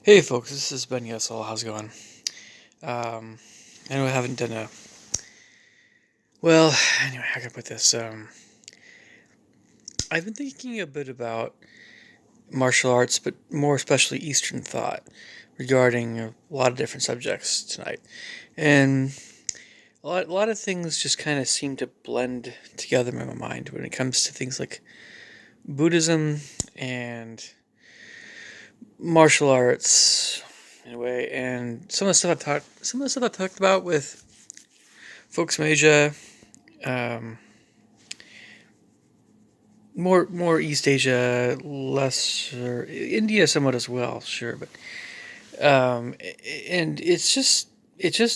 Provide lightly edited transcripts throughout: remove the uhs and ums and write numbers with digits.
Hey folks, this is Ben Yesel. How's it going? Um, I know I haven't done a well. Anyway, how can I put this? I've been thinking a bit about martial arts, but more especially Eastern thought, regarding a lot of different subjects tonight, and a lot of things just kind of seem to blend together in my mind when it comes to things like Buddhism and martial arts in a way, and some of the stuff I talked about with folks from Asia. Um, more East Asia, lesser India, somewhat as well, sure, but and it's just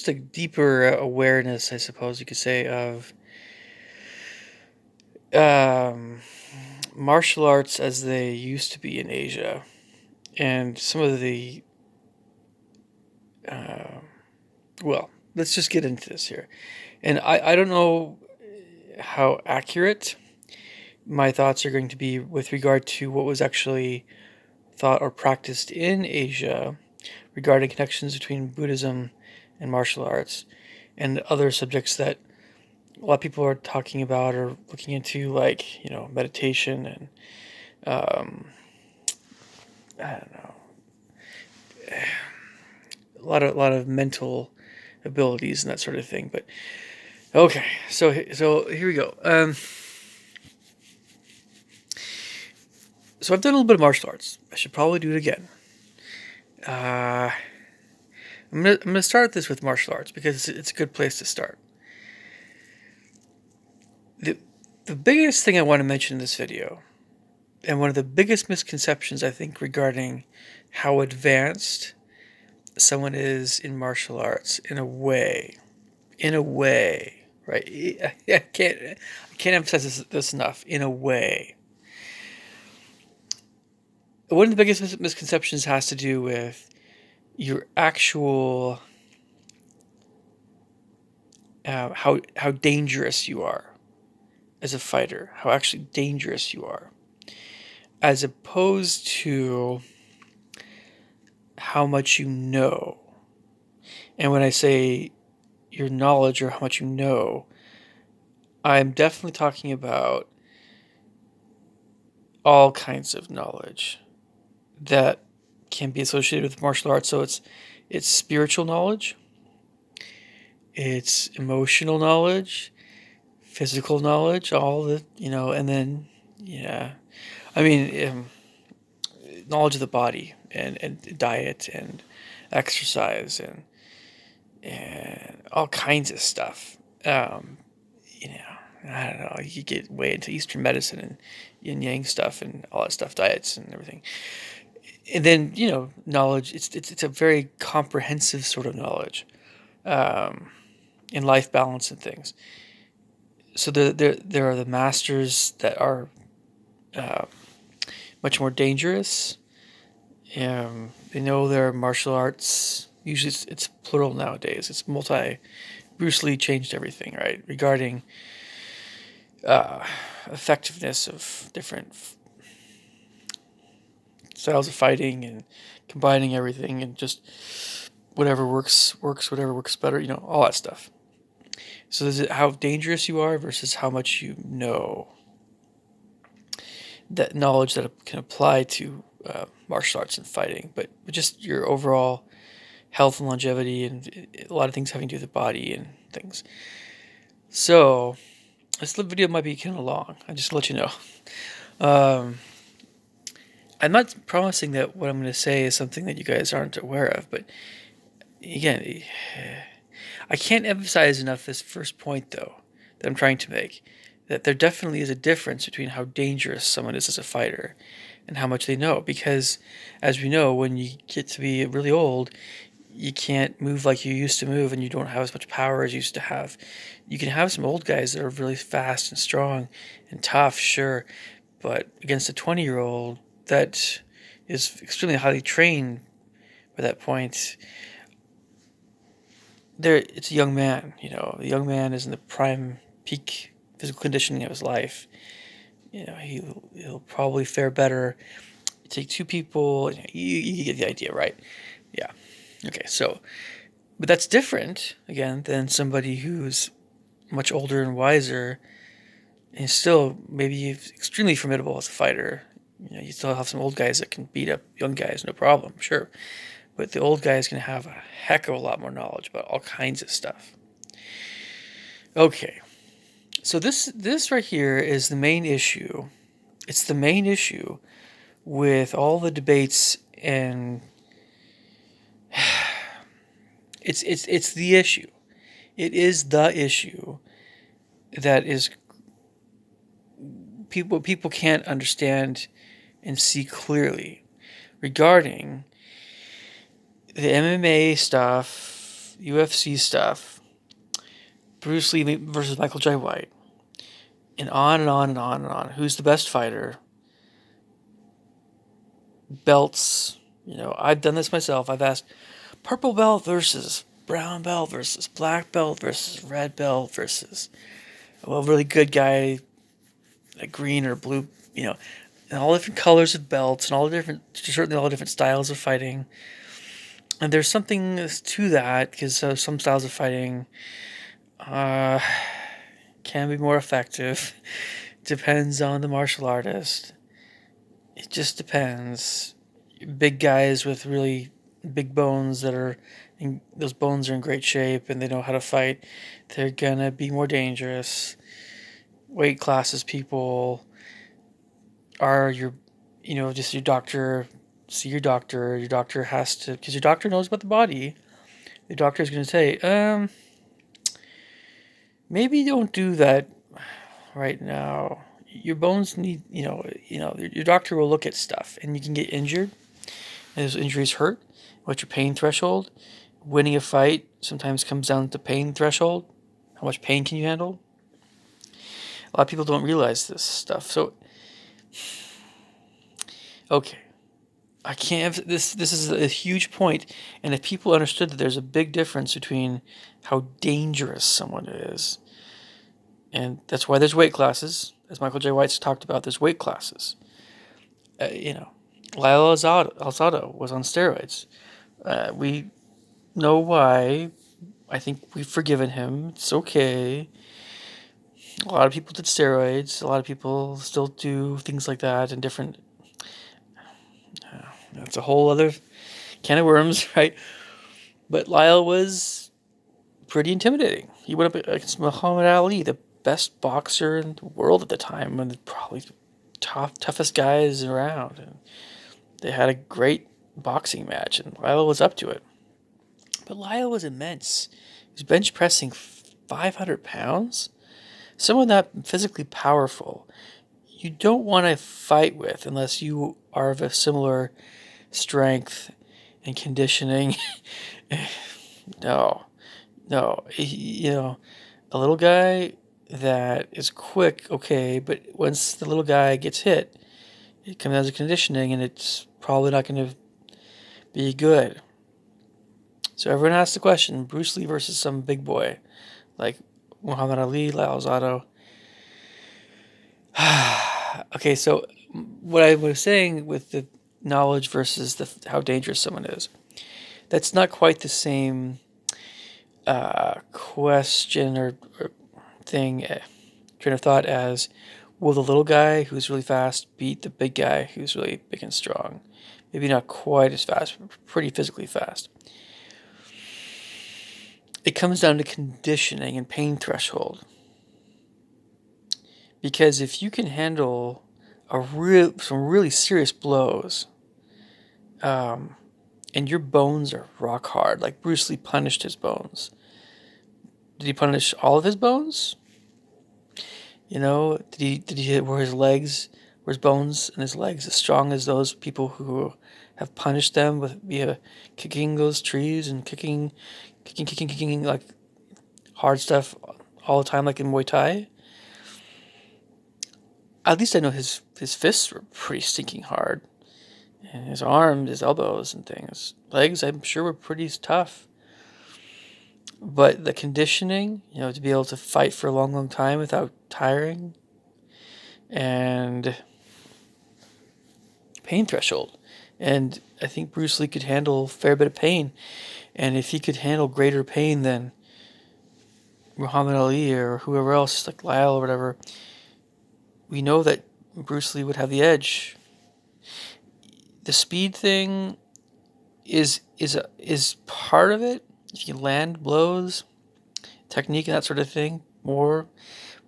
a deeper awareness, I suppose you could say, of um, martial arts as they used to be in Asia, and some of the uh, well, let's just get into this here, and I don't know how accurate my thoughts are going to be with regard to what was actually thought or practiced in Asia regarding connections between Buddhism and martial arts and other subjects that a lot of people are talking about or looking into, like, meditation and um, I don't know, a lot of mental abilities and that sort of thing. But okay, so here we go. So I've done a little bit of martial arts. I should probably do it again. Uh, I'm gonna start this with martial arts because it's a good place to start. the The biggest thing I want to mention in this video, and one of the biggest misconceptions I think regarding how advanced someone is in martial arts, in a way, right? I can't emphasize this enough. In a way, one of the biggest misconceptions has to do with your actual how dangerous you are as a fighter, how actually dangerous you are, as opposed to how much you know. And when I say your knowledge or how much you know, I'm definitely talking about all kinds of knowledge that can be associated with martial arts. So it's spiritual knowledge, it's emotional knowledge, physical knowledge, all the and then yeah, I mean knowledge of the body and diet and exercise and all kinds of stuff. Um, you know, I don't know. You get way into Eastern medicine and yin yang stuff and all that stuff, diets and everything. And then knowledge. It's a very comprehensive sort of knowledge, um, in life balance and things. So there are the masters that are uh, much more dangerous. They know their martial arts. Usually, it's plural nowadays. It's multi. Bruce Lee changed everything, right? Regarding uh, effectiveness of different styles of fighting and combining everything and just whatever works, whatever works better, all that stuff. So is it how dangerous you are versus how much you know, that knowledge that can apply to martial arts and fighting, but just your overall health and longevity and a lot of things having to do with the body and things. So this video might be kind of long. I just let you know. Um, I'm not promising that what I'm going to say is something that you guys aren't aware of, but again, I can't emphasize enough this first point, though, that I'm trying to make, that there definitely is a difference between how dangerous someone is as a fighter and how much they know. Because, as we know, when you get to be really old, you can't move like you used to move, and you don't have as much power as you used to have. You can have some old guys that are really fast and strong and tough, sure, but against a 20-year-old that is extremely highly trained by that point, it's a young man. The young man is in the prime peak physical conditioning of his life. He'll probably fare better take two people. You get the idea, right? Yeah. Okay. So, but that's different again than somebody who's much older and wiser, and still maybe extremely formidable as a fighter. You still have some old guys that can beat up young guys, no problem, sure. But the old guy is going to have a heck of a lot more knowledge about all kinds of stuff. Okay, so this right here is the main issue. It's the main issue with all the debates, and it's the issue. It is the issue that is people can't understand and see clearly regarding the MMA stuff, UFC stuff, Bruce Lee versus Michael J. White, and on and on and on and on. Who's the best fighter? Belts. I've done this myself. I've asked purple belt versus brown belt versus black belt versus red belt versus a really good guy, a green or blue, and all different colors of belts and certainly all different styles of fighting. And there's something to that because some styles of fighting can be more effective. Depends on the martial artist. It just depends. Big guys with really big bones those bones are in great shape and they know how to fight, they're gonna be more dangerous. Weight classes people are just your doctor. See your doctor. Your doctor has to, because your doctor knows about the body. Your doctor is going to say, maybe don't do that right now. Your bones need, your doctor will look at stuff, and you can get injured. And those injuries hurt. What's your pain threshold? Winning a fight sometimes comes down to pain threshold. How much pain can you handle? A lot of people don't realize this stuff. So, okay. I can't have this. This is a huge point, and if people understood that there's a big difference between how dangerous someone is, and that's why there's weight classes, as Michael J. White's talked about. There's weight classes. Lyle Alzado was on steroids. We know why. I think we've forgiven him. It's okay. A lot of people did steroids. A lot of people still do things like that, and different. That's a whole other can of worms, right? But Lyle was pretty intimidating. He went up against Muhammad Ali, the best boxer in the world at the time, and probably the toughest guys around. And they had a great boxing match, and Lyle was up to it. But Lyle was immense. He was bench pressing 500 pounds. Someone that physically powerful, you don't want to fight with unless you are of a similar strength and conditioning. No, a little guy that is quick, okay, but once the little guy gets hit, it comes down to conditioning, and it's probably not going to be good. So everyone asks the question: Bruce Lee versus some big boy like Muhammad Ali, Lyle Alzado. Okay, so what I was saying with the knowledge versus how dangerous someone is, that's not quite the same question or thing, train of thought as, will the little guy who's really fast beat the big guy who's really big and strong? Maybe not quite as fast, but pretty physically fast. It comes down to conditioning and pain threshold. Because if you can handle some really serious blows, and your bones are rock hard, like Bruce Lee punished his bones. Did he punish all of his bones? Were his bones and his legs as strong as those people who have punished them via kicking those trees and kicking like hard stuff all the time, like in Muay Thai? At least I know his fists were pretty stinking hard. And his arms, his elbows and things. Legs, I'm sure, were pretty tough. But the conditioning, to be able to fight for a long, long time without tiring, and pain threshold. And I think Bruce Lee could handle a fair bit of pain. And if he could handle greater pain than Muhammad Ali or whoever else, like Lyle or whatever, we know that Bruce Lee would have the edge. The speed thing is part of it. If you land blows, technique and that sort of thing, more.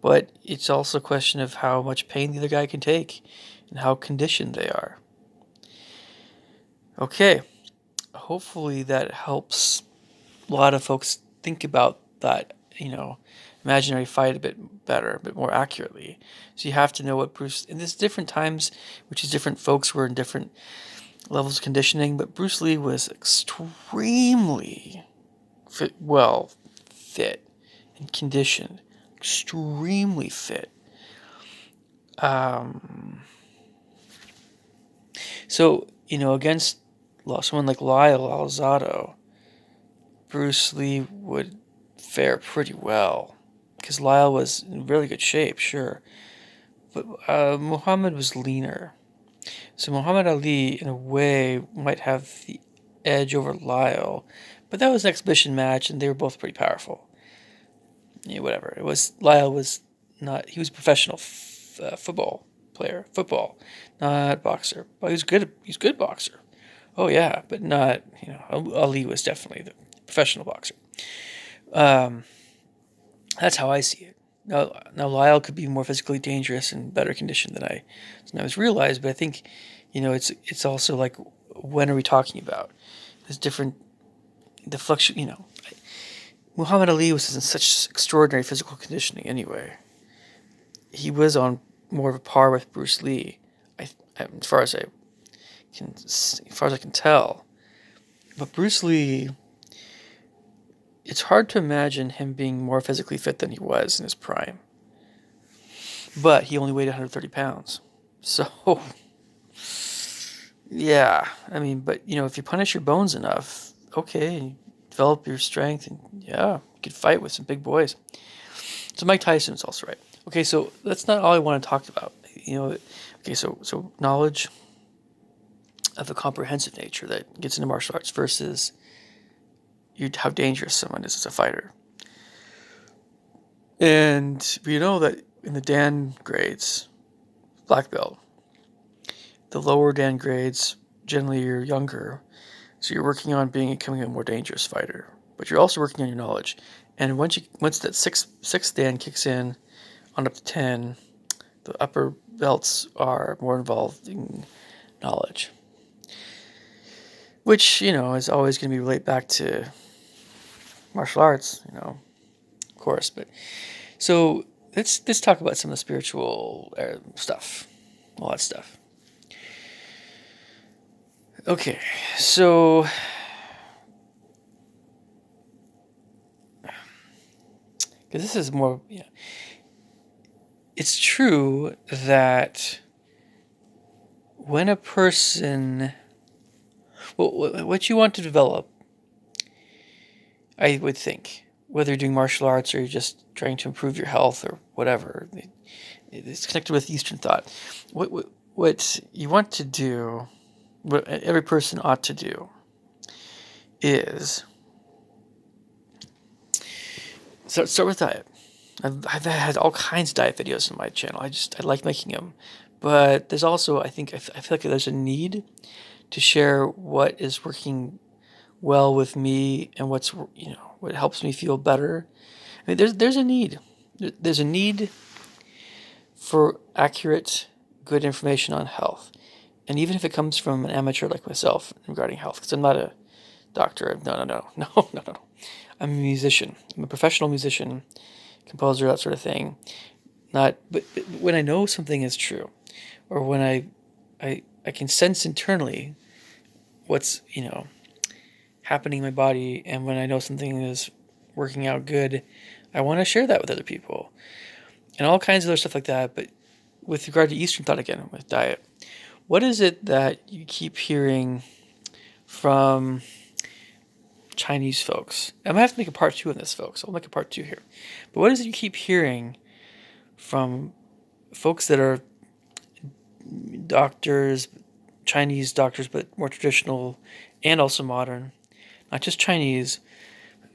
But it's also a question of how much pain the other guy can take and how conditioned they are. Okay, hopefully that helps a lot of folks think about that, imaginary fight a bit better, a bit more accurately. So you have to know what Bruce, and there's different times, which is different folks were in different levels of conditioning, but Bruce Lee was extremely fit and conditioned, extremely fit. So, against someone like Lyle Alzado, Bruce Lee would fare pretty well because Lyle was in really good shape, sure, but Muhammad was leaner. So Muhammad Ali, in a way, might have the edge over Lyle, but that was an exhibition match, and they were both pretty powerful. Yeah, whatever. It was Lyle was not. He was a professional football player, not boxer. But he was good. He's a good boxer. Oh yeah, but not. Ali was definitely the professional boxer. That's how I see it. Now Lyle could be more physically dangerous and better conditioned than I sometimes realized, but I think, it's also like, when are we talking about? There's different, Muhammad Ali was in such extraordinary physical conditioning anyway. He was on more of a par with Bruce Lee, as far as I can tell. But Bruce Lee, it's hard to imagine him being more physically fit than he was in his prime. But he only weighed 130 pounds. So, yeah. I mean, but, if you punish your bones enough, okay, develop your strength, and yeah, you could fight with some big boys. So Mike Tyson is also right. Okay, so that's not all I want to talk about. Okay, so knowledge of a comprehensive nature that gets into martial arts versus how dangerous someone is as a fighter. And we know that in the Dan grades, black belt, the lower Dan grades, generally you're younger, so you're working on becoming a more dangerous fighter. But you're also working on your knowledge. And once that sixth Dan kicks in on up to 10, the upper belts are more involved in knowledge. Which, is always going to be related back to martial arts, of course. But so let's talk about some of the spiritual stuff, all that stuff. Okay, so because this is more, it's true that when a person, what you want to develop, I would think, whether you're doing martial arts or you're just trying to improve your health or whatever, it's connected with Eastern thought. What you want to do, what every person ought to do, is start with diet. I've had all kinds of diet videos on my channel. I like making them, but there's also, I feel like there's a need to share what is working well with me and what helps me feel better. I mean, there's a need. There's a need for accurate, good information on health, and even if it comes from an amateur like myself regarding health, because I'm not a doctor. No. I'm a musician. I'm a professional musician, composer, that sort of thing. But when I know something is true, or when I can sense internally what's happening in my body, and when I know something is working out good, I want to share that with other people, and all kinds of other stuff like that. But with regard to Eastern thought again, with diet, what is it that you keep hearing from Chinese folks? I'm gonna have to make a part 2 on this, folks. I'll make a part 2 here. But what is it you keep hearing from folks that are doctors, Chinese doctors, but more traditional and also modern. Not just Chinese,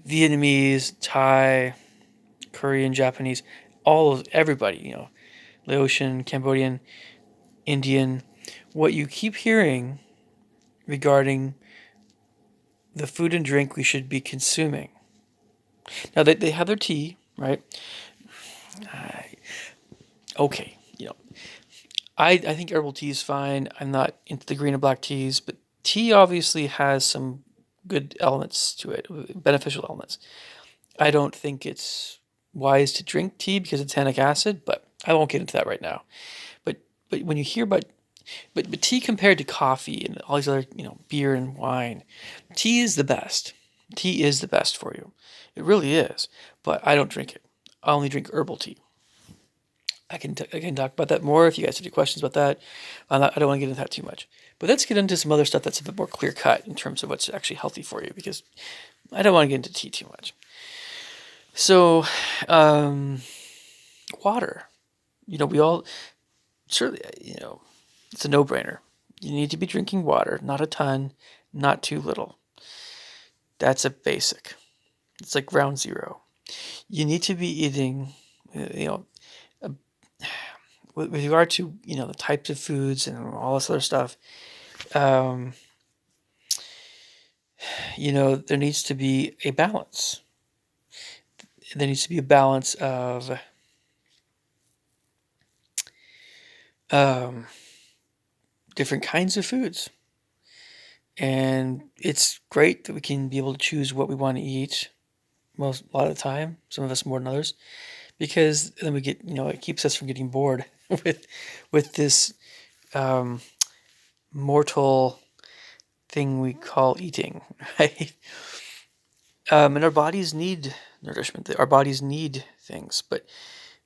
Vietnamese, Thai, Korean, Japanese, everybody, Laotian, Cambodian, Indian. What you keep hearing regarding the food and drink we should be consuming. Now they have their tea, right? Okay, I think herbal tea is fine. I'm not into the green and black teas, but tea obviously has some good elements to it, beneficial elements. I don't think it's wise to drink tea because of tannic acid, but I won't get into that right now. But when you hear about but tea compared to coffee and all these other, beer and wine, tea is the best. Tea is the best for you. It really is. But I don't drink it. I only drink herbal tea. I can talk about that more if you guys have any questions about that. I don't want to get into that too much. But let's get into some other stuff that's a bit more clear cut in terms of what's actually healthy for you, because I don't want to get into tea too much. So, water. We all certainly, it's a no-brainer. You need to be drinking water, not a ton, not too little. That's a basic. It's like ground zero. You need to be eating, uh, with regard to, the types of foods and all this other stuff. Um, there needs to be a balance. There needs to be a balance of um, different kinds of foods. And it's great that we can be able to choose what we want to eat a lot of the time, some of us more than others, because then we get, it keeps us from getting bored with this um, mortal thing we call eating, right? And our bodies need nourishment. Our bodies need things, but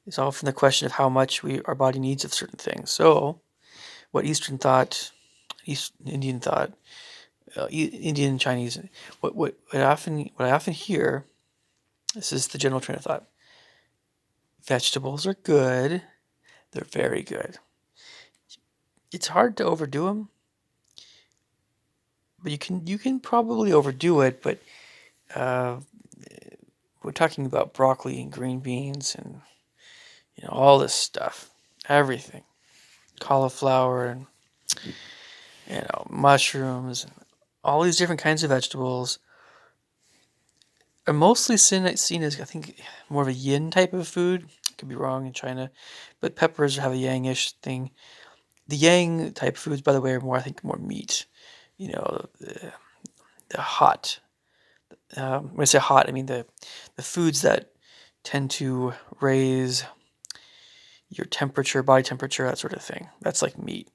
it's often the question of how much our body needs of certain things. So, what Indian thought, Indian Chinese, what I often hear, this is the general train of thought. Vegetables are good. They're very good. It's hard to overdo them, but you can probably overdo it. But uh, we're talking about broccoli and green beans and all this stuff, everything, cauliflower and mushrooms and all these different kinds of vegetables are mostly seen as, I think, more of a yin type of food. Could be wrong in China, but peppers have a yangish thing. The yang type foods, by the way, are more, I think, more meat. The hot. When I say hot, I mean the foods that tend to raise your temperature, body temperature, that sort of thing. That's like meat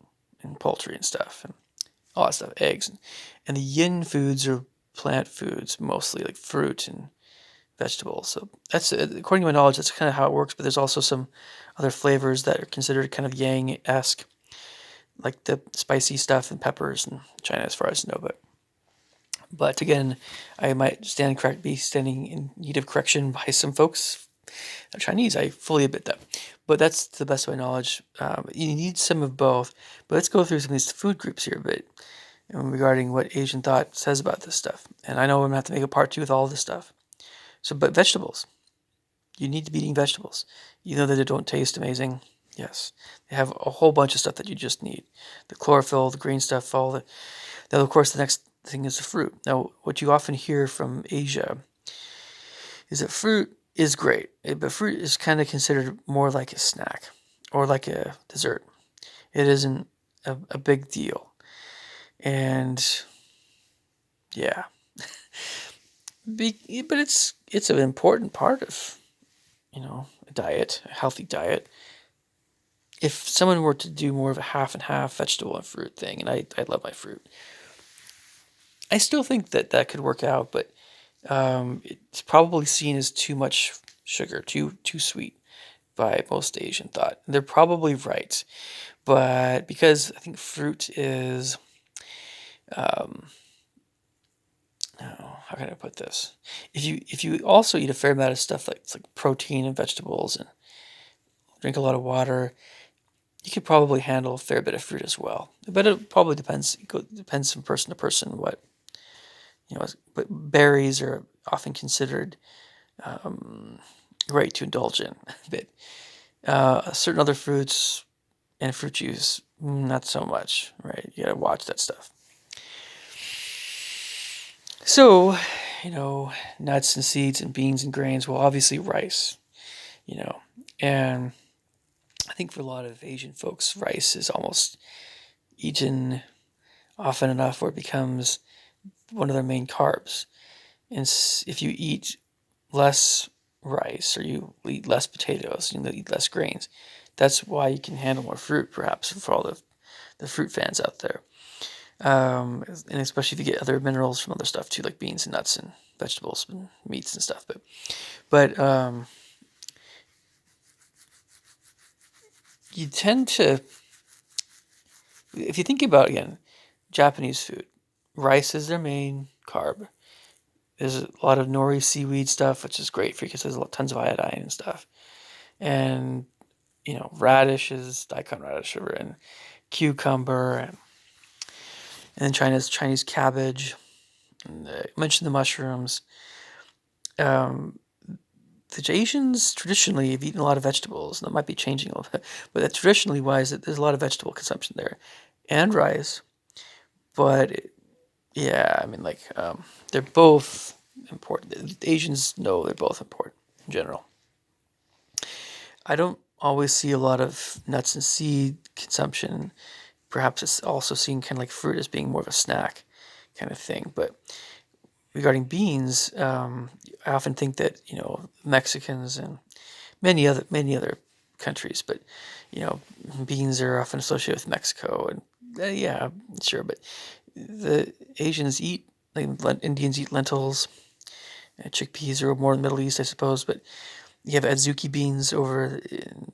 and poultry and stuff, and all that stuff, eggs. And the yin foods are plant foods, mostly like fruit and vegetables. So that's, according to my knowledge, that's kind of how it works. But there's also some other flavors that are considered kind of yang-esque, like the spicy stuff and peppers in China, as far as I know. But again, I might be standing in need of correction by some folks. Chinese, I fully admit that. But that's the best of my knowledge. You need some of both. But let's go through some of these food groups here a bit, regarding what Asian thought says about this stuff. And I know I'm going to have to make a part 2 with all of this stuff. So, but vegetables. You need to be eating vegetables. You know that they don't taste amazing. Yes. They have a whole bunch of stuff that you just need. The chlorophyll, the green stuff, Now, of course, the next thing is the fruit. Now, what you often hear from Asia is that fruit is great, but fruit is kind of considered more like a snack or like a dessert. It isn't a big deal. And yeah, but it's an important part of, a diet, a healthy diet. If someone were to do more of a half and half vegetable and fruit thing, and I love my fruit, I still think that could work out, but it's probably seen as too much sugar, too sweet by most Asian thought. They're probably right, but because I think fruit is, um, oh, how can I put this? If you also eat a fair amount of stuff like, it's like protein and vegetables and drink a lot of water, you could probably handle a fair bit of fruit as well. But it probably depends from person to person what But berries are often considered great to indulge in. But certain other fruits and fruit juice, not so much, right? You gotta watch that stuff. So, you know, nuts and seeds and beans and grains. Well, obviously rice, you know, and I think for a lot of Asian folks, rice is almost eaten often enough where it becomes one of their main carbs. And if you eat less rice or you eat less potatoes, you eat less grains, that's why you can handle more fruit, perhaps, for all the fruit fans out there. And especially if you get other minerals from other stuff too, like beans and nuts and vegetables and meats and stuff. But you tend to, if you think about again, Japanese food, rice is their main carb. There's a lot of nori seaweed stuff, which is great for you because there's tons of iodine and stuff. And radishes, daikon radish, and cucumber, and then Chinese cabbage. And I mentioned the mushrooms. Um, the Asians traditionally have eaten a lot of vegetables, and that might be changing a little bit, but that traditionally wise, there's a lot of vegetable consumption there, and rice. But yeah, I mean, they're both important. The Asians know they're both important in general. I don't always see a lot of nuts and seed consumption. Perhaps it's also seen kind of like fruit as being more of a snack kind of thing. But regarding beans, I often think that Mexicans and many other countries, but beans are often associated with Mexico, and yeah, sure. But the Asians eat, like Indians eat lentils, and chickpeas are more in the Middle East, I suppose. But you have adzuki beans over in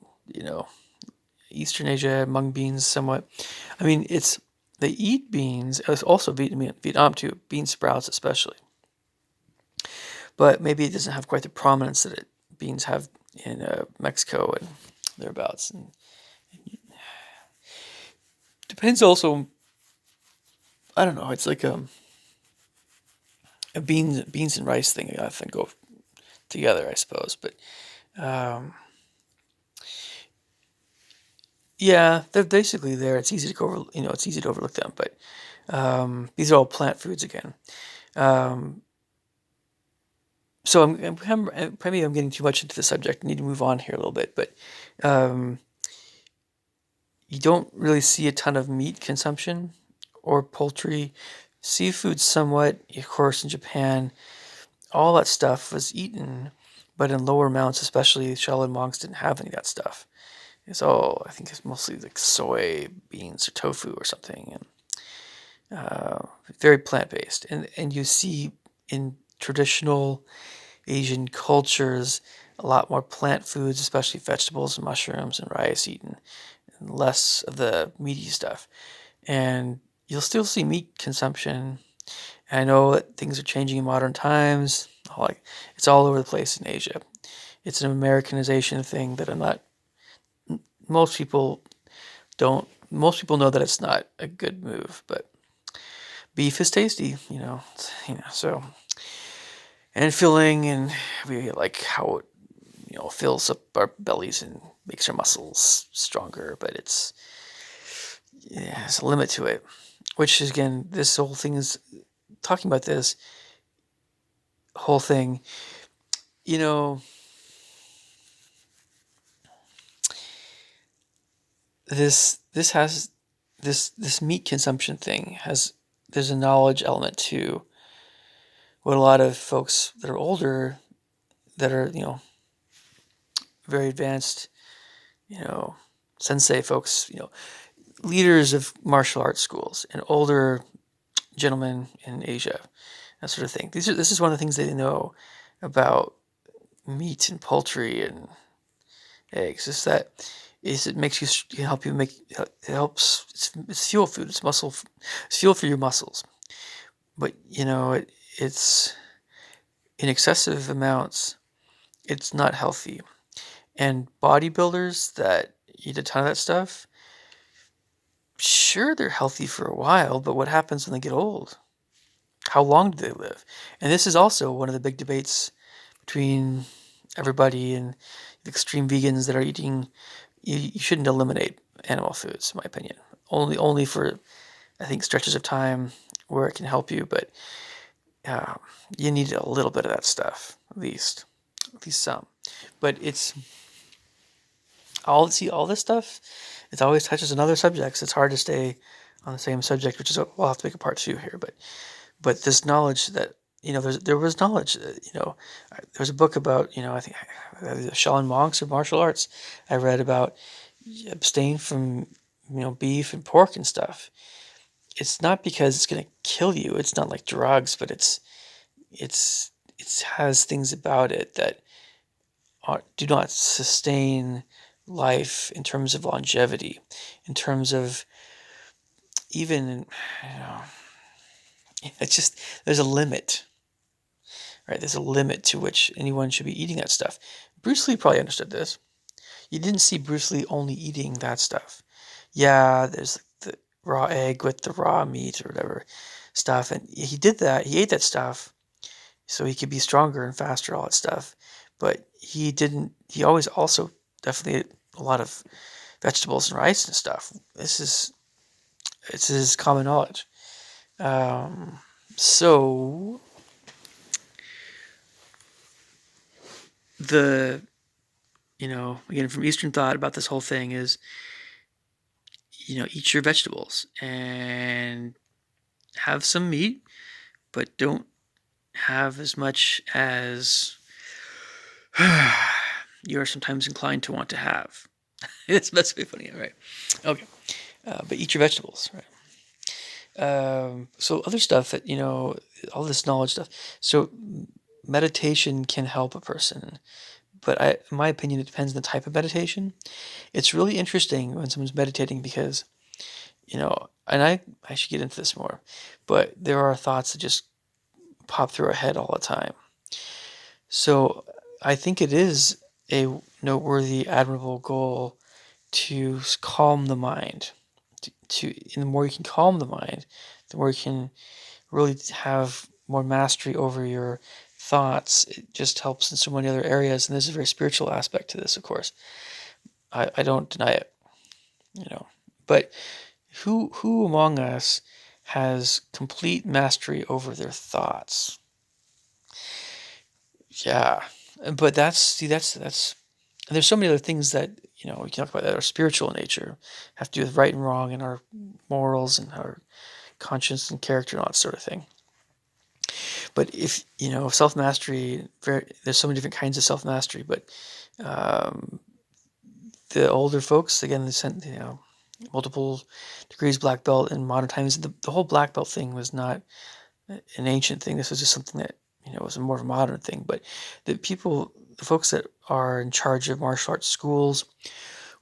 Eastern Asia, mung beans somewhat. I mean, they eat beans. It's also Vietnam too, bean sprouts especially. But maybe it doesn't have quite the prominence that beans have in Mexico and thereabouts. And depends also. I don't know. It's like a beans and rice thing. I think go together, I suppose. But um, yeah, they're basically there. It's easy to go over. It's easy to overlook them. But these are all plant foods again. Um, so maybe I'm getting too much into the subject. I need to move on here a little bit. But um, you don't really see a ton of meat consumption or poultry. Seafood, somewhat, of course, in Japan. All that stuff was eaten, but in lower amounts, especially Shaolin monks didn't have any of that stuff. It's all, I think it's mostly like soy beans or tofu or something, and very plant-based. And you see in traditional Asian cultures a lot more plant foods, especially vegetables and mushrooms and rice eaten, and less of the meaty stuff. And you'll still see meat consumption. And I know that things are changing in modern times. Like it's all over the place in Asia. It's an Americanization thing that I'm not. Most people don't. Most people know that it's not a good move, but beef is tasty, So and filling, and we like how it, fills up our bellies and makes our muscles stronger. But there's a limit to it. Which is, again, this whole thing is talking about this whole thing. You know, this has this meat consumption thing has there's a knowledge element to what a lot of folks that are older, that are very advanced, you know sensei folks, leaders of martial arts schools and older gentlemen in Asia, that sort of thing. This is one of the things they know about meat and poultry and eggs, is it makes you, help you make, it helps, it's fuel food, it's fuel for your muscles. But it's in excessive amounts, it's not healthy. And bodybuilders that eat a ton of that stuff, sure, they're healthy for a while, but what happens when they get old? How long do they live? And this is also one of the big debates between everybody and the extreme vegans that are eating. You shouldn't eliminate animal foods, in my opinion. Only for, I think, stretches of time where it can help you, but uh, you need a little bit of that stuff, at least some. But it's all this stuff. It always touches on other subjects. It's hard to stay on the same subject, which is we'll have to make a part two here. But this knowledge that there was knowledge. There was a book about I think Shaolin monks or martial arts. I read about abstain from beef and pork and stuff. It's not because it's going to kill you. It's not like drugs, but it has things about it that do not sustain life in terms of longevity, in terms of even it's just there's a limit, right? There's a limit to which anyone should be eating that stuff. Bruce Lee probably understood this. You didn't see Bruce Lee only eating that stuff. Yeah, there's the raw egg with the raw meat or whatever stuff, and he did that. He ate that stuff so he could be stronger and faster, all that stuff. But he didn't. He always also definitely ate a lot of vegetables and rice and stuff. It's his common knowledge. So the again from Eastern thought about this whole thing is eat your vegetables and have some meat, but don't have as much as you are sometimes inclined to want to have. That's basically funny, right? Okay, but eat your vegetables, right? So other stuff that all this knowledge stuff. So meditation can help a person, but in my opinion, it depends on the type of meditation. It's really interesting when someone's meditating because and I should get into this more, but there are thoughts that just pop through our head all the time. So I think it is a noteworthy, admirable goal to calm the mind. And the more you can calm the mind, the more you can really have more mastery over your thoughts. It just helps in so many other areas, and there's a very spiritual aspect to this, of course. I don't deny it, But who among us has complete mastery over their thoughts? Yeah, but that's. And there's so many other things that we can talk about that are spiritual in nature, have to do with right and wrong and our morals and our conscience and character and all that sort of thing. But if self mastery, there's so many different kinds of self mastery. But um, the older folks, again, they sent multiple degrees black belt in modern times. The whole black belt thing was not an ancient thing. This was just something that was a more of a modern thing. But the folks that are in charge of martial arts schools,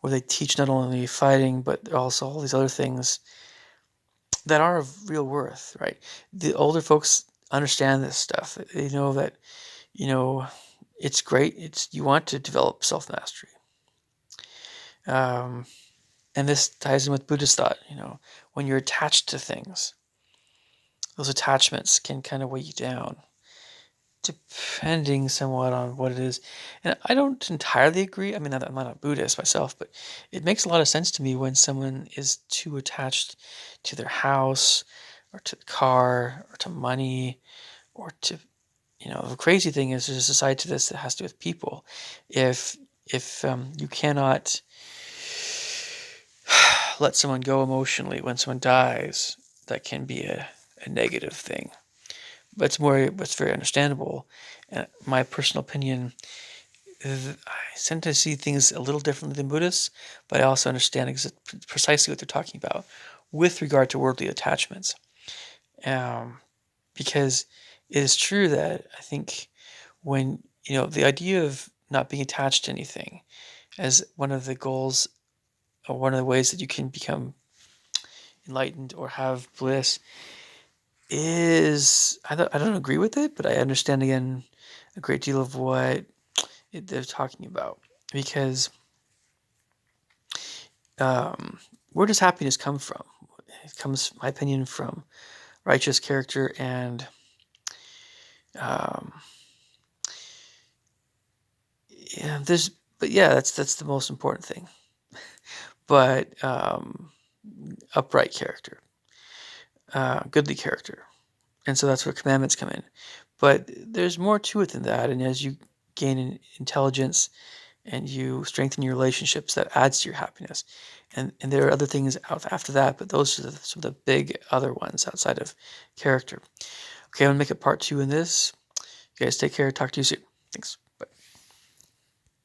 where they teach not only fighting but also all these other things that are of real worth, right? The older folks understand this stuff. They know that it's great. You want to develop self mastery. Um, and this ties in with Buddhist thought. When you're attached to things, those attachments can kind of weigh you down, depending somewhat on what it is. And I don't entirely agree. I mean, I'm not a Buddhist myself, but it makes a lot of sense to me when someone is too attached to their house or to the car or to money or to, the crazy thing is there's a side to this that has to do with people. If you cannot let someone go emotionally when someone dies, that can be a negative thing. But it's very understandable. And my personal opinion, I tend to see things a little differently than Buddhists, but I also understand precisely what they're talking about with regard to worldly attachments. Because it is true that I think when, the idea of not being attached to anything as one of the goals or one of the ways that you can become enlightened or have bliss is, I don't agree with it, but I understand again a great deal of what they're talking about because where does happiness come from? It comes, in my opinion, from righteous character and um, yeah, that's the most important thing. But upright character, goodly character, and so that's where commandments come in. But there's more to it than that, and as you gain intelligence and you strengthen your relationships, that adds to your happiness. And there are other things out after that, but those are some of the big other ones outside of character. Okay, I'm gonna make a part 2 in this. You guys take care. Talk to you soon. Thanks.